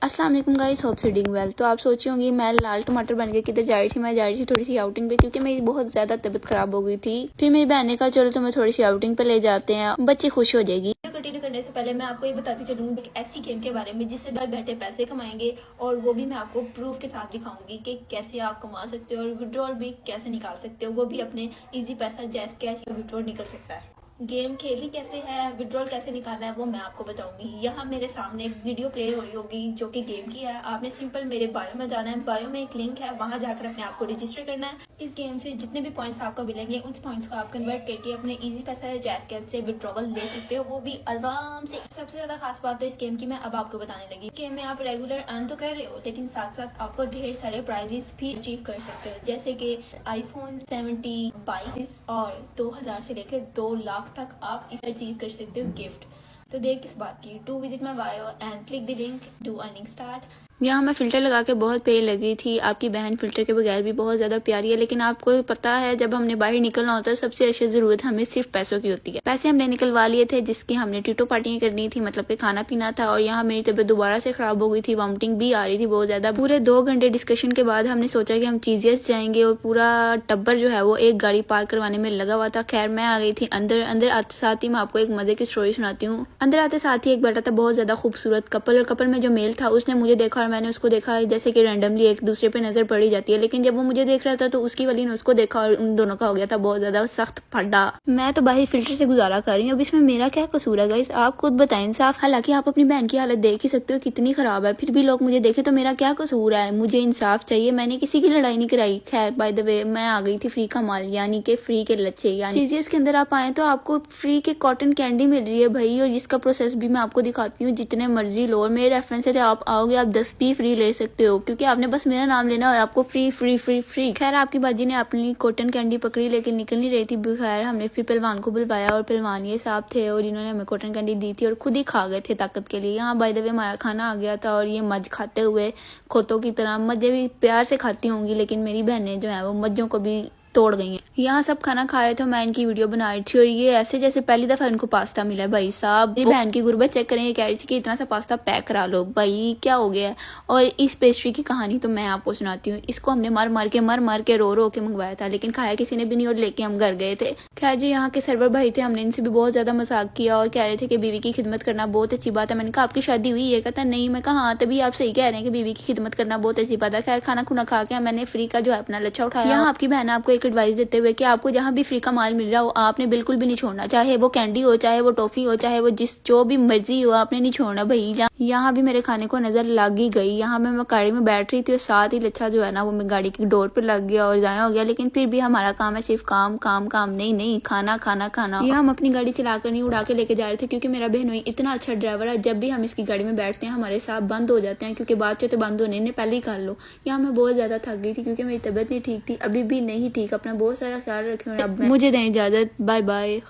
अस्सलाम वालेकुम guys, hope doing well. तो आप सोची होंगी मैं लाल टमाटर बन के किधर जा रही थी। मैं जा रही थी थोड़ी सी आउटिंग पे, क्योंकि मेरी बहुत ज्यादा तबीयत खराब हो गई थी। फिर मेरी बहन ने कहा चलो तुम्हें थोड़ी सी आउटिंग पे ले जाते हैं, बच्ची खुश हो जाएगी। कंटिन्यू करने से पहले मैं आपको ये बताती चलूंगी एक ऐसी गेम के बारे में जिससे घर बैठे पैसे कमाएंगे, और वो भी मैं आपको प्रूफ के साथ दिखाऊंगी कि कैसे आप कमा सकते हो और विड्रॉल भी कैसे निकाल सकते हो, वो भी अपने इजी पैसा जैस कैश विड्रॉल निकल सकता है। गेम खेलनी कैसे है, विड्रॉल कैसे निकालना है, वो मैं आपको बताऊंगी। यहाँ मेरे सामने एक वीडियो प्ले हो रही होगी जो कि गेम की है। आपने सिंपल मेरे बायो में जाना है, बायो में एक लिंक है, वहां जाकर अपने आप को रजिस्टर करना है। इस गेम से जितने भी पॉइंट्स आपको मिलेंगे उन पॉइंट्स को आप कन्वर्ट करके अपने इजी पैसा या जैस कैश से विड्रॉवल ले सकते हो, वो भी आराम से। सबसे ज्यादा खास बात तो इस गेम की मैं अब आपको बताने लगी। गेम में आप रेगुलर अर्न तो कर रहे हो, लेकिन साथ साथ आपको ढेर सारे प्राइजेस भी अचीव कर सकते हो, जैसे कि iPhone 17 22 और 2000 से लेकर 2 लाख तक आप इसे अचीव कर सकते हो गिफ्ट। तो देर किस बात की, to visit my bio and click the link to earning start. यहाँ मैं फिल्टर लगा के बहुत प्यारी लग रही थी। आपकी बहन फिल्टर के बगैर भी बहुत ज्यादा प्यारी है, लेकिन आपको पता है जब हमने बाहर निकलना होता है सबसे अच्छी जरूरत हमें सिर्फ पैसों की होती है। पैसे हमने निकलवा लिए थे जिसकी हमने टीटो पार्टियां करनी थी, मतलब कि खाना पीना था। और यहाँ मेरी तबीयत दोबारा से खराब हो गई थी, वॉमिटिंग भी आ रही थी बहुत ज्यादा। पूरे 2 घंटे डिस्कशन के बाद हमने सोचा कि हम चीजियस जाएंगे, और पूरा टब्बर जो है वो एक गाड़ी पार्क करवाने में लगा हुआ था। खैर मैं आ गई थी अंदर। अंदर आते साथ ही मैं आपको एक मजे की स्टोरी सुनाती हूँ। अंदर आते साथ ही एक बैठा था बहुत ज्यादा खूबसूरत कपल, और कपल में जो मेल था उसने मुझे देखा और मैंने उसको देखा, जैसे कि रैंडमली एक दूसरे पे नजर पड़ी जाती है। लेकिन जब वो मुझे देख रहा था तो उसकी वाली ने उसको देखा और उन दोनों का हो गया था बहुत ज्यादा सख्त फड्डा। मैं तो बाहर फिल्टर से गुजारा कर रही हूँ, अब इसमें मेरा क्या कसूर है गाइस, आप खुद बताएं इंसाफ। हालांकि आप अपनी बहन की हालत देख ही सकते हो कितनी खराब है, फिर भी लोग मुझे देखे तो मेरा क्या कसूर है। मुझे इंसाफ चाहिए, मैंने किसी की लड़ाई नहीं कराई। खैर बाय द वे मैं आ गई थी फ्री का माल, यानी कि फ्री के लच्छे। यानी चीजेस के अंदर आप आए तो आपको फ्री के कॉटन कैंडी मिल रही है भाई, और इसका प्रोसेस भी मैं आपको दिखाती हूँ। जितने मर्जी लो, मेरे रेफरेंस से आप आओगे आप 10 भी फ्री ले सकते हो, क्योंकि आपने बस मेरा नाम लेना और आपको फ्री फ्री फ्री फ्री। खैर आपकी बाजी ने अपनी कॉटन कैंडी पकड़ी, लेकिन निकल नहीं रही थी। खैर हमने फिर पहलवान को बुलवाया, और पहलवान ये साहब थे और इन्होंने हमें कॉटन कैंडी दी थी और खुद ही खा गए थे ताकत के लिए। यहाँ बाय द वे हमारा खाना आ गया था, और ये मज खाते हुए खोतों की तरह, मजे भी प्यार से खाती होंगी, लेकिन मेरी बहनें जो है वो मज्जों को भी तोड़ गई हैं। यहाँ सब खाना खा रहे थे, मैं इनकी वीडियो बना रही थी, और ये ऐसे जैसे पहली दफा इनको पास्ता मिला। भाई साहब मेरी बहन की गुर्बत चेक करें, ये कह रही थी कि इतना सा पास्ता पैक करा लो। भाई क्या हो गया है। और इस पेस्ट्री की कहानी तो मैं आपको सुनाती हूँ। इसको हमने मार मार के रो के मंगवाया था, लेकिन खाया किसी ने भी नहीं, और लेके हम घर गए थे। खैर जो यहाँ के सर्वर भाई थे, हमने इनसे भी बहुत ज्यादा मजाक किया और कह रहे थे कि बीवी की खिदमत करना बहुत अच्छी बात है। मैंने कहा आपकी शादी हुई है? कहता नहीं। मैं कहा हाँ, तभी आप सही कह रहे हैं कि बीवी की खिदमत करना बहुत अच्छी बात है। खैर खाना खुना खा के मैंने फ्री का जो है अपना लच्छा उठाया। यहाँ आपकी बहन आपको एक एडवाइस देते हुए कि आपको जहाँ भी फ्री का माल मिल रहा हो आपने बिल्कुल भी नहीं छोड़ना, चाहे वो कैंडी हो, चाहे वो टॉफी हो, चाहे वो जो भी मर्जी हो, आपने नहीं छोड़ना भाई। यहाँ भी मेरे खाने को नजर लग ही गई। यहाँ मैं गाड़ी में बैठ रही थी और साथ ही लच्छा जो है ना वो मैं गाड़ी की डोर पे लग गया और जाया हो गया। लेकिन फिर भी हमारा काम है सिर्फ काम काम काम, नहीं खाना खाना खाना। यहाँ हम अपनी गाड़ी चलाकर नहीं उड़ा के लेके जा रहे थे, क्योंकि मेरा बहनोई इतना अच्छा ड्राइवर है, जब भी हम इसकी गाड़ी में बैठते हैं हमारे साथ बंद हो जाते हैं, क्योंकि बात तो बंद होने ने पहले ही कर लो। यहाँ मैं बहुत ज्यादा थक गई थी, क्योंकि मेरी तबीयत नहीं ठीक थी, अभी भी नहीं ठीक। अपना बहुत सारा ख्याल रखें और अब मुझे दें इजाजत, बाय बाय।